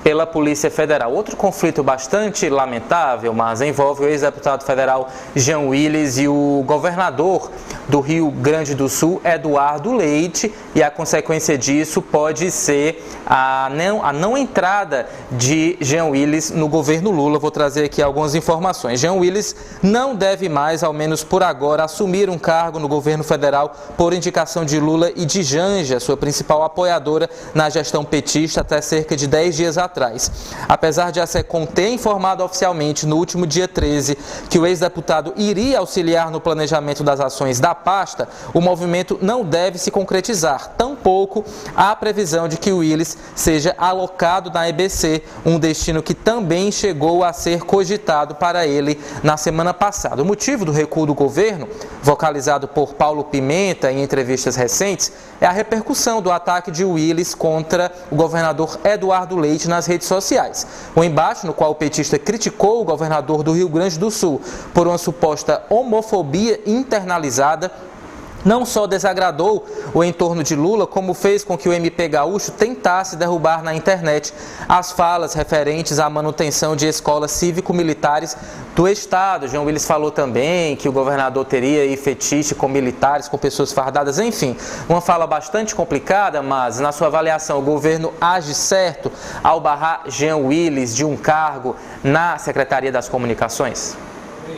pela Polícia Federal. Outro conflito bastante lamentável, mas envolve o ex-deputado federal Jean Willis e o governador do Rio Grande do Sul, Eduardo Leite, e a consequência disso pode ser a não entrada de Jean Willis no governo Lula. Vou trazer aqui algumas informações. Jean Willis não deve mais, ao menos por agora, assumir um cargo no governo federal por indicação de Lula e de Janja, sua principal apoiadora na gestão petista, até cerca de 10 dias atrás. Apesar de a SECOM ter informado oficialmente no último dia 13 que o ex-deputado iria auxiliar no planejamento das ações da pasta, o movimento não deve se concretizar. Tampouco há previsão de que o Willis seja alocado na EBC, um destino que também chegou a ser cogitado para ele na semana passada. O motivo do recuo do governo, vocalizado por Paulo Pimenta em entrevistas recentes, é a repercussão do ataque de Willis contra o governador Eduardo Leite nas redes sociais. O embate no qual o petista criticou o governador do Rio Grande do Sul por uma suposta homofobia internalizada não só desagradou o entorno de Lula, como fez com que o MP gaúcho tentasse derrubar na internet as falas referentes à manutenção de escolas cívico-militares do estado. Jean Willis falou também que o governador teria aí fetiche com militares, com pessoas fardadas, enfim, uma fala bastante complicada, mas na sua avaliação o governo age certo ao barrar Jean Willis de um cargo na Secretaria das Comunicações?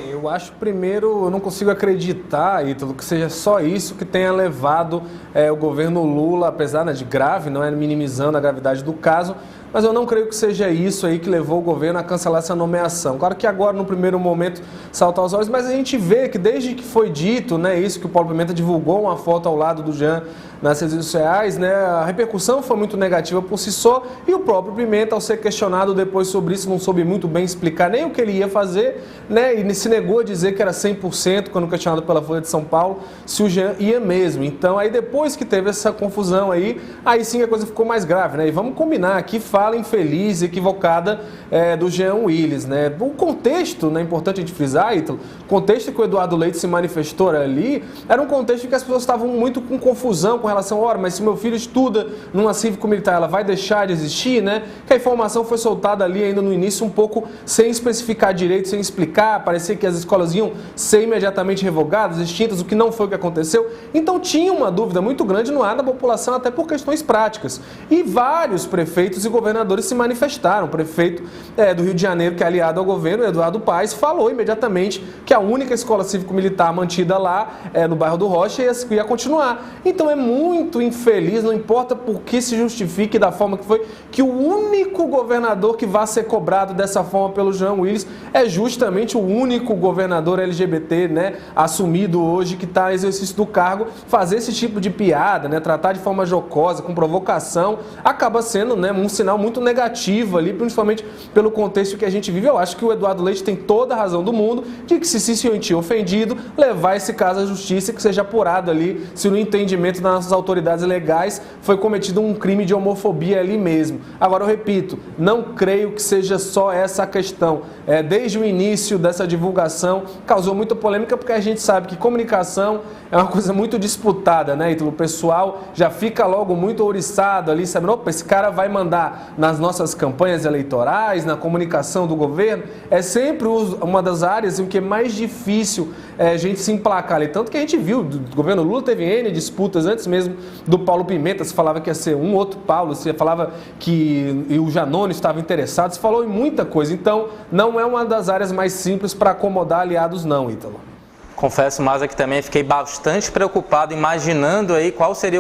Eu acho, primeiro, eu não consigo acreditar, Ítalo, que seja só isso que tenha levado o governo Lula, apesar de grave, não é minimizando a gravidade do caso, mas eu não creio que seja isso aí que levou o governo a cancelar essa nomeação. Claro que agora, no primeiro momento, salta aos olhos, mas a gente vê que desde que foi dito, né, isso que o Paulo Pimenta divulgou uma foto ao lado do Jean nas redes sociais, né, a repercussão foi muito negativa por si só, e o próprio Pimenta, ao ser questionado depois sobre isso, não soube muito bem explicar nem o que ele ia fazer, né, e se negou a dizer que era 100%, quando questionado pela Folha de São Paulo, se o Jean ia mesmo. Então, aí depois que teve essa confusão aí sim a coisa ficou mais grave, né, e vamos combinar aqui, fala infeliz e equivocada do Jean Willis, né? O contexto, né, é importante a gente frisar, Ítalo, o contexto que o Eduardo Leite se manifestou ali era um contexto em que as pessoas estavam muito com confusão com relação, ora, mas se meu filho estuda numa cívico-militar, ela vai deixar de existir, né? Que a informação foi soltada ali ainda no início um pouco sem especificar direito, sem explicar, parecia que as escolas iam ser imediatamente revogadas, extintas, o que não foi o que aconteceu. Então tinha uma dúvida muito grande no ar da população, até por questões práticas. E vários prefeitos e governadores se manifestaram. O prefeito do Rio de Janeiro, que é aliado ao governo, Eduardo Paes, falou imediatamente que a única escola cívico-militar mantida lá, no bairro do Rocha, ia continuar. Então é muito infeliz, não importa por que se justifique da forma que foi, que o único governador que vai ser cobrado dessa forma pelo Jean Willis é justamente o único governador LGBT, né, assumido hoje, que está em exercício do cargo. Fazer esse tipo de piada, né, tratar de forma jocosa, com provocação, acaba sendo, né, um sinal muito negativo ali, principalmente pelo contexto que a gente vive. Eu acho que o Eduardo Leite tem toda a razão do mundo de que, se sentir ofendido, levar esse caso à justiça e que seja apurado ali se no entendimento das nossas autoridades legais foi cometido um crime de homofobia ali mesmo. Agora, eu repito, não creio que seja só essa a questão. Desde o início dessa divulgação causou muita polêmica, porque a gente sabe que comunicação é uma coisa muito disputada, né, Ítalo? O pessoal já fica logo muito ouriçado ali, sabe? Opa, esse cara vai mandar nas nossas campanhas eleitorais, na comunicação do governo. É sempre uma das áreas em que é mais difícil a gente se emplacar ali. Tanto que a gente viu, o governo Lula teve N disputas antes mesmo do Paulo Pimenta, se falava que ia ser um outro Paulo, se falava que o Janone estava interessado, se falou em muita coisa. Então, não é uma das áreas mais simples para acomodar aliados não, Ítalo. Confesso, mas que também fiquei bastante preocupado, imaginando aí qual seria